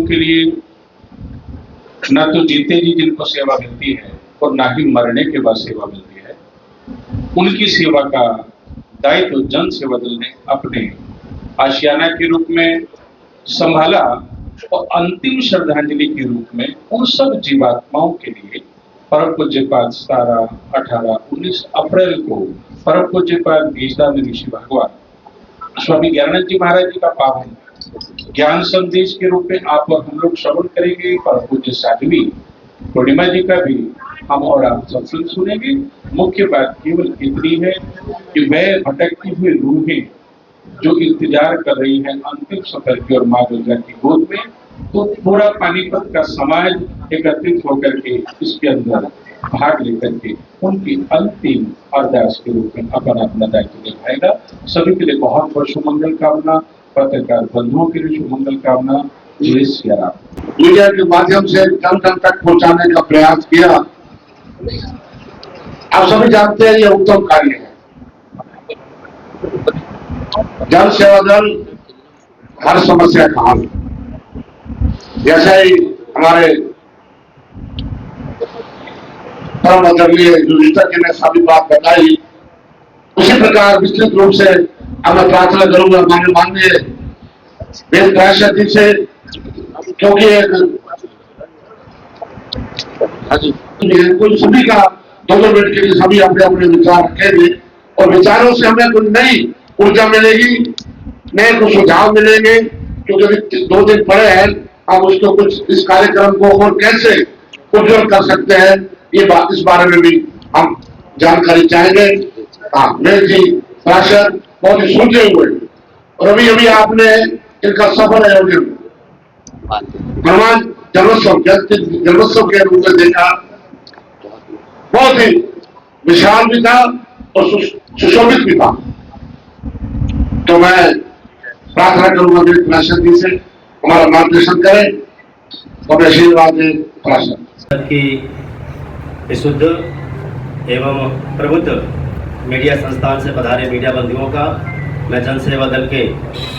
के लिए न तो जीते जी जिनको सेवा मिलती है और ना ही मरने के बाद सेवा मिलती है, उनकी सेवा का दायित्व जन सेवा दल ने अपने आशियाना के रूप में संभाला और अंतिम श्रद्धांजलि के रूप में उन सब जीवात्माओं के लिए परम पूज्यपाद 17, 18, 19 अप्रैल को परम पूज्यपाद बीजदान ऋषि भगवान स्वामी ज्ञानानंद जी महाराज जी का पावन ज्ञान संदेश के रूप में आप और हम लोग श्रवण करेंगे। परम पूज्य साध्वी पूर्णिमा जी का भी हम और आप सत्संग सुनेंगे। मुख्य बात केवल इतनी है कि वह भटकती हुई रूहें जो इंतजार कर रही है अंतिम सफर की और माँ दुर्गा की गोद में, तो पूरा पानीपत का समाज एकत्रित होकर के इसके अंदर भाग लेकर के उनकी अंतिम अरदास के रूप में अपना दायित्व निभाएगा। सभी के लिए बहुत बहुत शुभमंगल कामना, पत्रकार बंधुओं के लिए शुभमंगल कामना। जय श्री राम। मीडिया के माध्यम से जन जन तक पहुंचाने का प्रयास किया। आप सभी जानते हैं ये उत्तम कार्य है। जन सेवा दल हर समस्या का हल, जैसे ही हमारे परम आदरणीय युधिष्ठिर जी ने सभी बात बताई, उसी प्रकार विस्तृत रूप से अब मैं प्रार्थना करूंगा माननीय वेद व्यास जी से, क्योंकि कुछ सभी का 2-2 मिनट के लिए सभी अपने अपने विचार रखेंगे और विचारों से हमें कुछ नई ऊर्जा मिलेगी, नए कुछ सुझाव मिलेंगे। क्योंकि 2 दिन पड़े हैं, हम उसको कुछ इस कार्यक्रम को और कैसे उज्जवल कर सकते हैं ये बात, इस बारे में भी हम जानकारी चाहेंगे। मेरे जी प्राशर बहुत ही सुलझे हुए और अभी आपने इनका सफल आयोजन भगवान जन्मोत्सव के रूप में देखा, बहुत ही विशाल भी था और सुशोभित भी था। तो मैं प्रार्थना करूंगा मेरे प्राशर जी से हमारा मार्गदर्शन करें और अपने आशीर्वाद दें। प्राशर की विशुद्ध एवं प्रबुद्ध मीडिया संस्थान से पधारे मीडिया बंधुओं का मैं जन सेवा दल के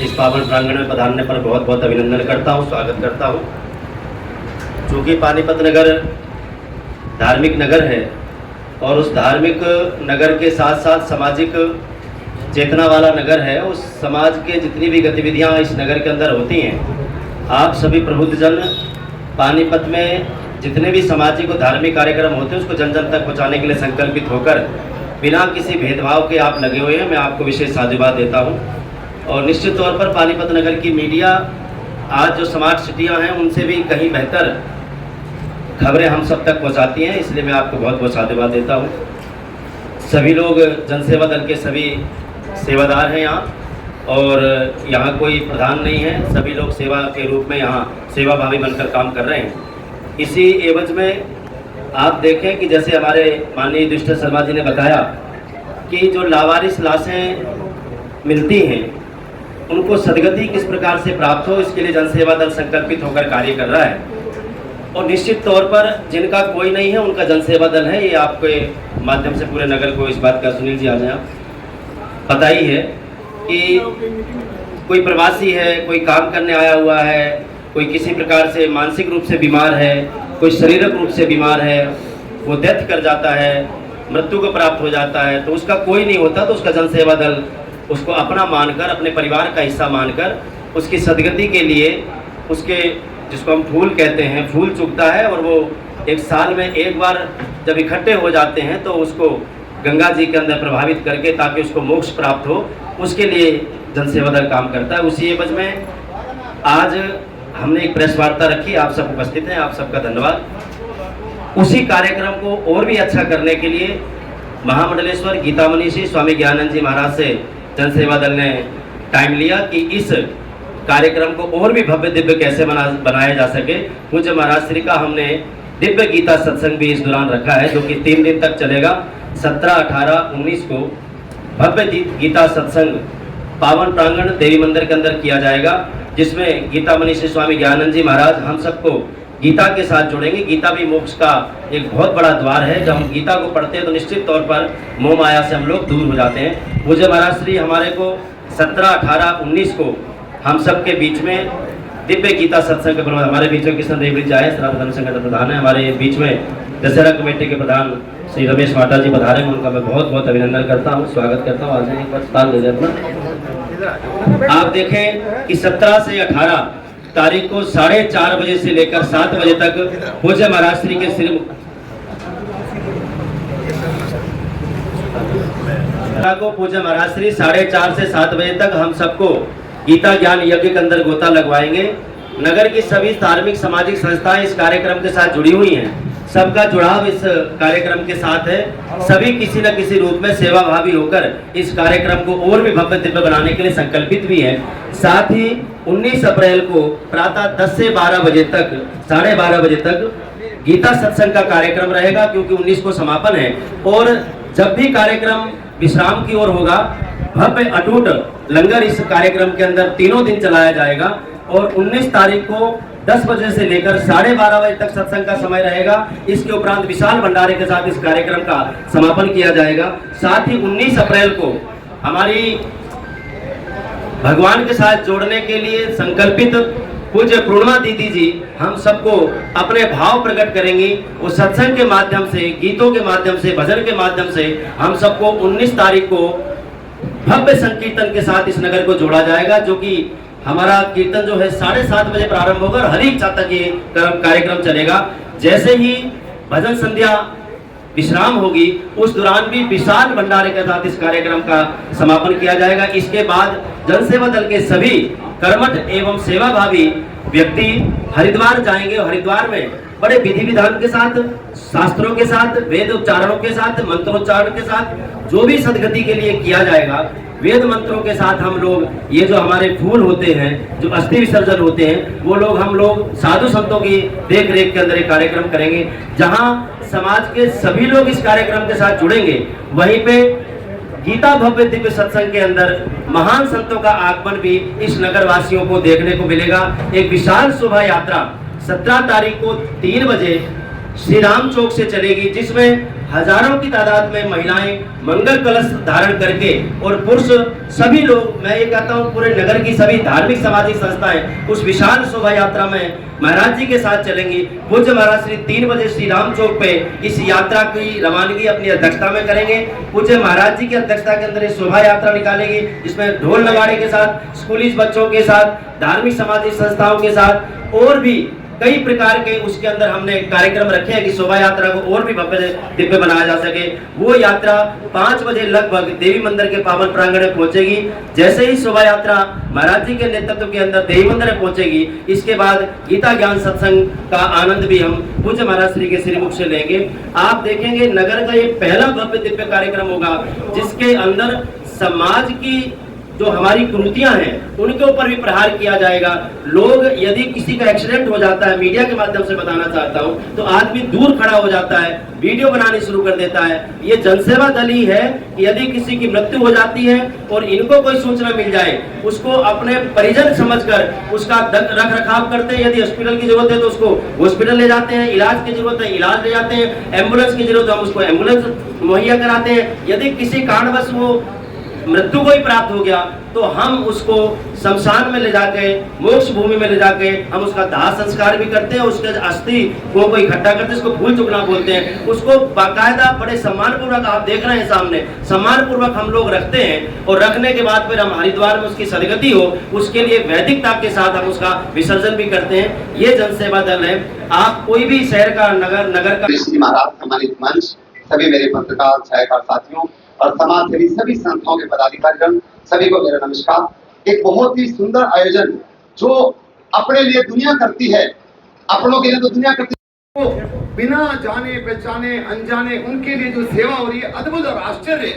इस पावन प्रांगण में पधारने पर बहुत बहुत अभिनंदन करता हूँ, स्वागत करता हूँ। चूँकि पानीपत नगर धार्मिक नगर है और उस धार्मिक नगर के साथ साथ सामाजिक चेतना वाला नगर है, उस समाज के जितनी भी गतिविधियाँ इस नगर के अंदर होती हैं, आप सभी प्रबुद्ध जन पानीपत में जितने भी सामाजिक और धार्मिक कार्यक्रम होते हैं उसको जन जन तक पहुँचाने के लिए संकल्पित होकर बिना किसी भेदभाव के आप लगे हुए हैं। मैं आपको विशेष साधुवाद देता हूं। और निश्चित तौर पर पानीपत नगर की मीडिया आज जो स्मार्ट सिटियां हैं उनसे भी कहीं बेहतर खबरें हम सब तक पहुंचाती हैं, इसलिए मैं आपको बहुत बहुत साधुवाद देता हूं। सभी लोग जनसेवा दल के सभी सेवादार हैं यहाँ, और यहाँ कोई प्रधान नहीं है, सभी लोग सेवा के रूप में यहाँ सेवाभावी बनकर काम कर रहे हैं। इसी एवज में आप देखें कि जैसे हमारे माननीय युधिष्ठिर शर्मा जी ने बताया कि जो लावारिस लाशें मिलती हैं उनको सदगति किस प्रकार से प्राप्त हो, इसके लिए जनसेवा दल संकल्पित होकर कार्य कर रहा है। और निश्चित तौर पर जिनका कोई नहीं है उनका जनसेवा दल है, ये आपके माध्यम से पूरे नगर को इस बात का, सुनील जी आ जाए, पता ही है कि कोई प्रवासी है, कोई काम करने आया हुआ है, कोई किसी प्रकार से मानसिक रूप से बीमार है, कोई शारीरिक रूप से बीमार है, वो डेथ कर जाता है, मृत्यु को प्राप्त हो जाता है, तो उसका कोई नहीं होता तो उसका जनसेवा दल उसको अपना मानकर, अपने परिवार का हिस्सा मानकर उसकी सदगति के लिए उसके, जिसको हम फूल कहते हैं, फूल चुगता है। और वो 1 साल में 1 बार जब इकट्ठे हो जाते हैं तो उसको गंगा जी के अंदर प्रभावित करके ताकि उसको मोक्ष प्राप्त हो, उसके लिए जनसेवा दल काम करता है। उसी एवज में आज हमने एक प्रेस वार्ता रखी, आप सब उपस्थित हैं, आप सबका धन्यवाद। उसी कार्यक्रम को और भी अच्छा करने के लिए महामंडलेश्वर गीता मनीषी स्वामी ज्ञानानंद जी महाराज से जनसेवा दल ने टाइम लिया कि इस कार्यक्रम को और भी भव्य दिव्य कैसे बनाया जा सके। पूज्य महाराज श्री का हमने दिव्य गीता सत्संग भी इस दौरान रखा है, जो कि 3 दिन तक चलेगा। 17, 18, 19 को भव्य गीता सत्संग पावन प्रांगण देवी मंदिर के अंदर किया जाएगा, जिसमें गीता मनीषी स्वामी ज्ञानानंद जी महाराज हम सबको गीता के साथ जोड़ेंगे। गीता भी मोक्ष का एक बहुत बड़ा द्वार है। जब हम गीता को पढ़ते हैं तो निश्चित तौर पर मोह माया से हम लोग दूर हो जाते हैं। पूज्य महाराज श्री हमारे को 17, 18, 19 को हम सब के बीच में दिव्य गीता सत्संग के प्रबंध हमारे बीच में किशन देव जी आए, सनातन धर्म संगठन प्रधान है। हमारे बीच में दशहरा कमेटी के प्रधान श्री रमेश माटा जी पधारे हैं, उनका मैं बहुत बहुत अभिनंदन करता हूँ, स्वागत करता हूँ। आज एक बार स्थान दे दें अपना। आप देखें कि 17 से 18 तारीख को 4:30 बजे से लेकर 7 बजे तक पूज्य महाराज श्री के श्री को पूज्य महाराज श्री 4:30 से 7 बजे तक हम सबको गीता ज्ञान यज्ञ के अंदर गोता लगवाएंगे। नगर की सभी धार्मिक सामाजिक संस्थाएं इस कार्यक्रम के साथ जुड़ी हुई हैं, सबका जुड़ाव इस कार्यक्रम के साथ है। सभी किसी न किसी रूप में सेवाभावी होकर इस कार्यक्रम को और भी भव्य दिव्य बनाने के लिए संकल्पित भी है। साथ ही 19 अप्रैल को प्रातः 10 से 12 बजे तक 12:30 बजे तक गीता सत्संग का कार्यक्रम रहेगा, क्योंकि 19 को समापन है। और जब भी कार्यक्रम विश्राम की ओर होगा, भव्य अटूट लंगर इस कार्यक्रम के अंदर तीनों दिन चलाया जाएगा। और 19 तारीख को 10 बजे से लेकर 12:30 बजे तक सत्संग का समय रहेगा। इसके उपरांत विशाल भंडारे के साथ इस कार्यक्रम का समापन किया जाएगा। साथ ही 19 अप्रैल को हमारी भगवान के साथ जोड़ने के लिए संकल्पित पूज्य पूर्णिमा दीदी जी हम सबको अपने भाव प्रकट करेंगी। उस सत्संग के माध्यम से, गीतों के माध्यम से, भजन के माध्यम से हम सबको 19 तारीख को भव्य संकीर्तन के साथ इस नगर को जोड़ा जाएगा, जो कि हमारा कीर्तन जो है 7:30 बजे प्रारंभ होगा और हर इच्छा तक ये कार्यक्रम चलेगा। जैसे ही भजन संध्या विश्राम होगी, उस दौरान भी विशाल भंडारे के साथ इस कार्यक्रम का समापन किया जाएगा। इसके बाद जनसेवा दल के सभी कर्मठ एवं सेवाभावी व्यक्ति हरिद्वार जाएंगे और हरिद्वार में बड़े विधि विधान के साथ, शास्त्रों के साथ, वेद उच्चारणों के साथ, मंत्रोच्चारण के साथ जो भी सदगति के लिए किया जाएगा, वेद मंत्रों के साथ हम लोग ये जो हमारे फूल होते हैं, जो अस्थि विसर्जन होते हैं, वो लोग हम लोग साधु संतों की देख रेख के अंदर एक कार्यक्रम करेंगे, जहां समाज के सभी लोग इस कार्यक्रम के साथ जुड़ेंगे। वहीं पे गीता भव्य दिव्य सत्संग के अंदर महान संतों का आगमन भी इस नगर वासियों को देखने को मिलेगा। एक विशाल शोभा यात्रा 17 तारीख को 3 बजे श्री राम चौक से चलेगी, जिसमें हजारों की तादाद में महिलाएं मंगल कलश धारण करके और पुरुष सभी लोग, मैं ये कहता हूँ पूरे नगर की सभी धार्मिक सामाजिक संस्थाएं उस विशाल शोभा यात्रा में महाराज जी के साथ चलेंगी। पूज्य महाराज श्री 3 बजे श्री राम चौक पे इस यात्रा की रवानगी अपनी अध्यक्षता में करेंगे। पूज्य महाराज जी की अध्यक्षता के अंदर ये शोभा यात्रा निकालेगी, जिसमें ढोल नगाड़े के साथ, स्कूली बच्चों के साथ, धार्मिक सामाजिक संस्थाओं के साथ और भी कई प्रकार के उसके अंदर हमने कार्यक्रम रखे हैं कि शोभा यात्रा को और भी भव्य दिव्य बनाया जा सके। वो यात्रा 5 बजे लगभग देवी मंदिर के पावन प्रांगण में पहुंचेगी। जैसे ही शोभा यात्रा महाराज जी के नेतृत्व के अंदर देवी मंदिर में पहुंचेगी, इसके बाद गीता ज्ञान सत्संग का आनंद भी हम पूज्य महाराज श्री के श्रीमुख से लेंगे। आप देखेंगे नगर का ये पहला भव्य दिव्य कार्यक्रम होगा, जिसके अंदर समाज की जो हमारी कुरीतियां हैं उनके ऊपर भी प्रहार किया जाएगा। लोग यदि किसी का एक्सीडेंट हो जाता है, मीडिया के माध्यम से बताना चाहता हूं, तो आदमी दूर खड़ा हो जाता है, वीडियो बनानी शुरू कर देता है। ये जनसेवा दल ही है कि यदि किसी की मृत्यु हो जाती है और इनको कोई सूचना मिल जाए, उसको अपने परिजन समझकर उसका रख रखाव करते हैं। यदि हॉस्पिटल की जरूरत है तो उसको हॉस्पिटल ले जाते हैं, इलाज की जरूरत है इलाज ले जाते हैं, एम्बुलेंस की जरूरत है हम उसको एम्बुलेंस मुहैया कराते हैं। यदि किसी कारणवश वो मृत्यु को ही प्राप्त हो गया तो हम उसको शमशान में ले जाके, मोक्ष भूमि में ले जाके हम उसका दाह संस्कार भी करते हैं, उसके अस्थि को इकट्ठा करते हैं, उसको फूल चुकना बोलते हैं। उसको बाकायदा बड़े सम्मान पूर्वक, आप देख रहे हैं सामने, सम्मान पूर्वक हम लोग रखते हैं और रखने के बाद फिर हम हरिद्वार में उसकी सदगति हो, उसके लिए वैदिकता के साथ हम उसका विसर्जन भी करते हैं। ये जनसेवा दल है। आप कोई भी शहर का, नगर का महाराज सम्मानित मंच, सभी मेरे पत्रकार छायाकार साथियों और समाज सेवी सभी संस्थाओं के पदाधिकारीगण, सभी को मेरा नमस्कार। एक बहुत ही सुंदर आयोजन जो अपने लिए दुनिया करती है, अपनों के लिए तो दुनिया करती है, तो बिना जाने पहचाने अनजाने उनके लिए जो सेवा हो रही है, अद्भुत और आश्चर्य।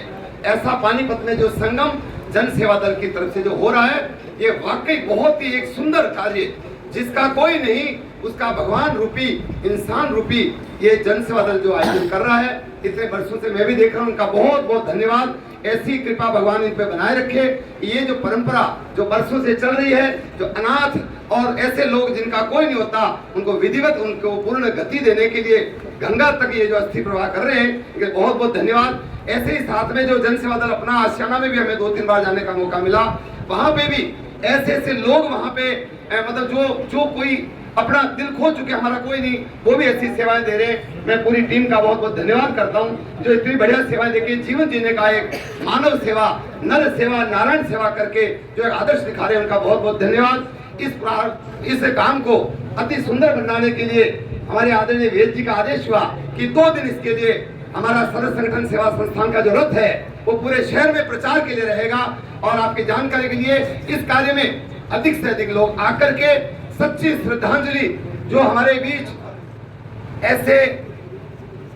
ऐसा पानीपत में जो संगम जन सेवा दल की तरफ से जो हो रहा है, ये वाकई बहुत ही एक सुंदर कार्य, जिसका कोई नहीं, उसका भगवान रूपी, इंसान रूपी ये जन सेवा दल जो आयोजन कर रहा है, इतने वर्षों से मैं भी देख रहा हूँ, उनका बहुत बहुत धन्यवाद। ऐसी कृपा भगवान इन पे बनाए रखे। ये जो परंपरा जो वर्षों से चल रही है, जो अनाथ और ऐसे लोग जिनका कोई नहीं होता, उनको विधिवत उनको पूर्ण गति देने के लिए गंगा तक ये जो अस्थि प्रवाह कर रहे हैं, बहुत बहुत धन्यवाद। ऐसे ही साथ में जो जन सेवा दल अपना आशियाना में भी हमें 2-3 बार जाने का मौका मिला, वहां पे भी ऐसे ऐसे लोग वहां पे मतलब जो कोई अपना दिल खो चुके, हमारा कोई नहीं, वो भी ऐसी सेवाएं दे रहे हैं। मैं पूरी टीम का बहुत बहुत धन्यवाद करता हूं जो इतनी बढ़िया सेवाएं देके जीवन जीने का एक मानव सेवा, नर सेवा, नारायण सेवा करके जो एक आदर्श दिखा रहे हैं, उनका बहुत बहुत धन्यवाद। इस काम को अति सुंदर बनाने के लिए हमारे आदरणीय वेद जी का आदेश हुआ कि 2 दिन इसके लिए हमारा सरल संगठन सेवा संस्थान का जो रथ है वो पूरे शहर में प्रचार के लिए रहेगा। और आपकी जानकारी के लिए इस कार्य में अधिक से अधिक लोग आकर के सच्ची श्रद्धांजलि, जो हमारे बीच ऐसे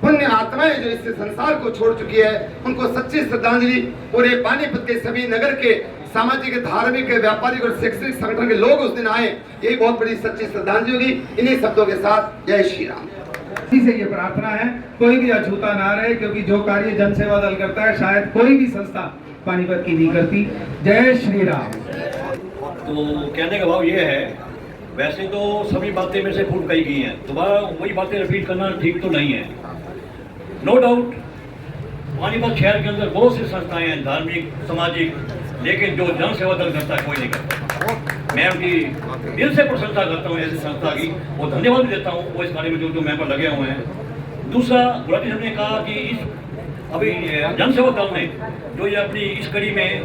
पुण्य आत्माएं जो इस संसार को छोड़ चुकी है, उनको सच्ची श्रद्धांजलि पूरे पानीपत के सभी नगर के सामाजिक, धार्मिक, व्यापारिक और शैक्षणिक संगठन के लोग उस दिन आए, यही बहुत बड़ी सच्ची श्रद्धांजलि होगी। इन्हीं शब्दों के साथ जय श्री राम। इसी से ये प्रार्थना है कोई भी अछूता ना रहे, क्योंकि जो कार्य जन सेवा दल करता है शायद कोई भी संस्था पानीपत की नहीं करती। जय श्री राम। तो कहने का भाव ये है, वैसे तो सभी बातें में से फूट कही गई हैं, दोबारा वही बातें रिपीट करना ठीक तो नहीं है। नो डाउट पानीपत शहर के अंदर बहुत सी संस्थाएं हैं, धार्मिक, सामाजिक, लेकिन जो जन सेवा दल करता है कोई नहीं करता। मैं उनकी दिल से प्रशंसा करता हूँ ऐसी संस्था की, और धन्यवाद भी देता हूँ वो इस कार्य में जो मेंबर लगे हुए हैं। दूसरा, गुलाटी साहब ने कहा कि इस अभी जन सेवा दल ने जो ये अपनी इस कड़ी में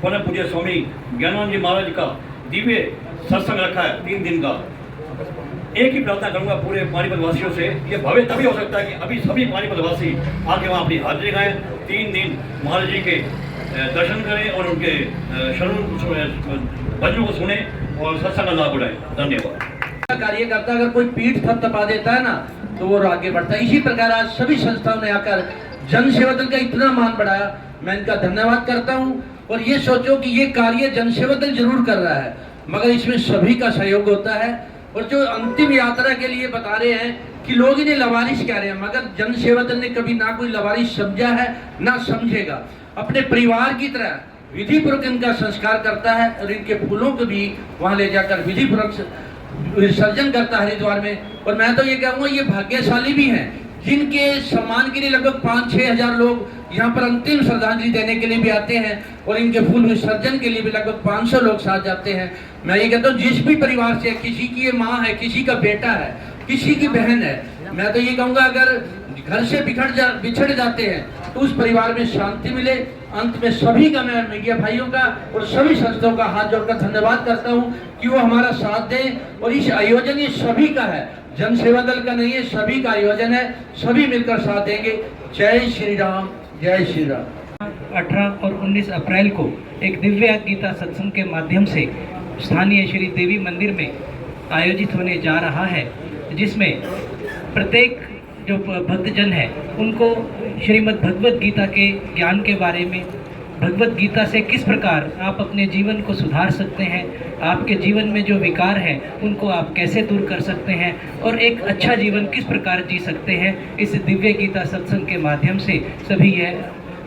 परम पूज्य स्वामी ज्ञानानंद जी महाराज का दिव्य सत्संग रखा है 3 दिन का, एक ही प्रार्थना करूंगा पूरे पानीपत वासियों से, ये भव्य तभी हो सकता है कि अभी सभी पानीपत वासी आके वहाँ अपनी हाजिरी लगाएं, 3 दिन महाराज जी के दर्शन करें और उनके भजनों को सुने और सत्संग का लाभ उठाएं। धन्यवाद। कार्यकर्ता अगर कोई पीठ थपथपा देता है ना तो वो आगे बढ़ता है। इसी प्रकार आज सभी संस्थाओं ने आकर जन सेवा दल का इतना मान बढ़ाया, मैं इनका धन्यवाद करता हूँ। और ये सोचो कि ये कार्य जन सेवा दल जरूर कर रहा है, मगर इसमें सभी का सहयोग होता है। और जो अंतिम यात्रा के लिए बता रहे हैं कि लोग इन्हें लवारिश कह रहे हैं, मगर जन सेवा दल ने कभी ना कोई लवारिश समझा है ना समझेगा। अपने परिवार की तरह विधि पूर्वक इनका संस्कार करता है और इनके फूलों को भी वहां ले जाकर विधि पूर्वक विसर्जन करता है हरिद्वार में। और मैं तो ये कहूँगा ये भाग्यशाली भी हैं जिनके सम्मान के लिए लगभग 5-6 हजार लोग यहाँ पर अंतिम श्रद्धांजलि देने के लिए भी आते हैं, और इनके फूल विसर्जन के लिए भी लगभग 500 लोग साथ जाते हैं। मैं ये कहता हूँ जिस भी परिवार से, किसी की ये माँ है, किसी का बेटा है, किसी की बहन है, मैं तो ये कहूँगा अगर घर से बिछड़ जाते हैं तो उस परिवार में शांति मिले। अंत में सभी का, मैं मीडिया भाइयों का और सभी संस्थाओं का हाथ जोड़कर धन्यवाद करता हूँ कि वो हमारा साथ दें। और इस आयोजन ये सभी का है, जन सेवा दल का नहीं है, सभी का आयोजन है, सभी मिलकर साथ देंगे। जय श्री राम, जय श्री राम। 18 और 19 अप्रैल को एक दिव्य गीता सत्संग के माध्यम से स्थानीय श्री देवी मंदिर में आयोजित होने जा रहा है, जिसमें प्रत्येक जो भक्तजन है उनको श्रीमद् भगवत गीता के ज्ञान के बारे में, भगवत गीता से किस प्रकार आप अपने जीवन को सुधार सकते हैं, आपके जीवन में जो विकार हैं उनको आप कैसे दूर कर सकते हैं और एक अच्छा जीवन किस प्रकार जी सकते हैं, इस दिव्य गीता सत्संग के माध्यम से सभी यह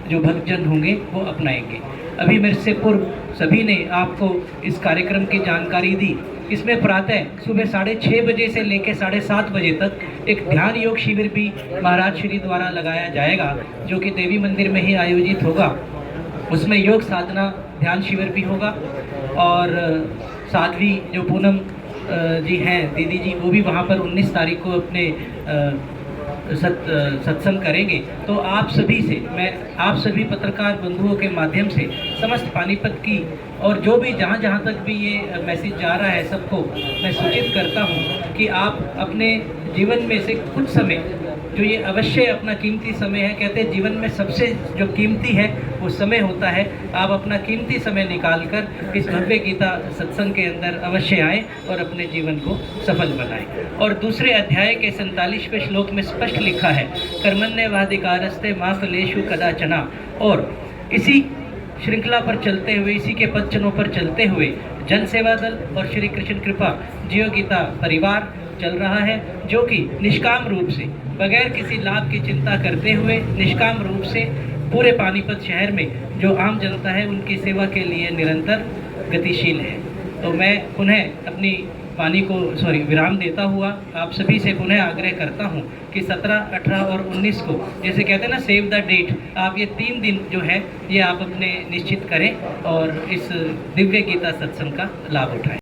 जो भक्तजन होंगे वो अपनाएंगे। अभी मेरे से पूर्व सभी ने आपको इस कार्यक्रम की जानकारी दी। इसमें प्रातः सुबह 6:30 बजे से लेकर 7:30 बजे तक एक ध्यान योग शिविर भी महाराज श्री द्वारा लगाया जाएगा, जो कि देवी मंदिर में ही आयोजित होगा। उसमें योग साधना ध्यान शिविर भी होगा और साध्वी जो पूनम जी हैं, दीदी जी, वो भी वहाँ पर 19 तारीख को अपने सत्संग करेंगे। तो आप सभी से, मैं आप सभी पत्रकार बंधुओं के माध्यम से समस्त पानीपत की और जो भी जहाँ तक भी ये मैसेज जा रहा है सबको मैं सूचित करता हूँ कि आप अपने जीवन में से कुछ समय, जो ये अवश्य अपना कीमती समय है, कहते हैं जीवन में सबसे जो कीमती है वो समय होता है, आप अपना कीमती समय निकालकर इस भव्य गीता सत्संग के अंदर अवश्य आएँ और अपने जीवन को सफल बनाएं। और दूसरे अध्याय के 47वें श्लोक में स्पष्ट लिखा है, कर्मण्येवाधिकारस्ते मा फलेषु कदाचन। और इसी श्रृंखला पर चलते हुए, इसी के पदचिन्हों पर चलते हुए जन सेवा दल और श्री कृष्ण कृपा जियो गीता परिवार चल रहा है, जो कि निष्काम रूप से, बगैर किसी लाभ की चिंता करते हुए निष्काम रूप से पूरे पानीपत शहर में जो आम जनता है उनकी सेवा के लिए निरंतर गतिशील है। तो मैं पुनः अपनी वाणी को विराम देता हुआ आप सभी से पुनः आग्रह करता हूं कि 17, 18 और 19 को, जैसे कहते हैं ना, सेव द डेट, आप ये 3 दिन जो है ये आप अपने निश्चित करें और इस दिव्य गीता सत्संग का लाभ उठाएं।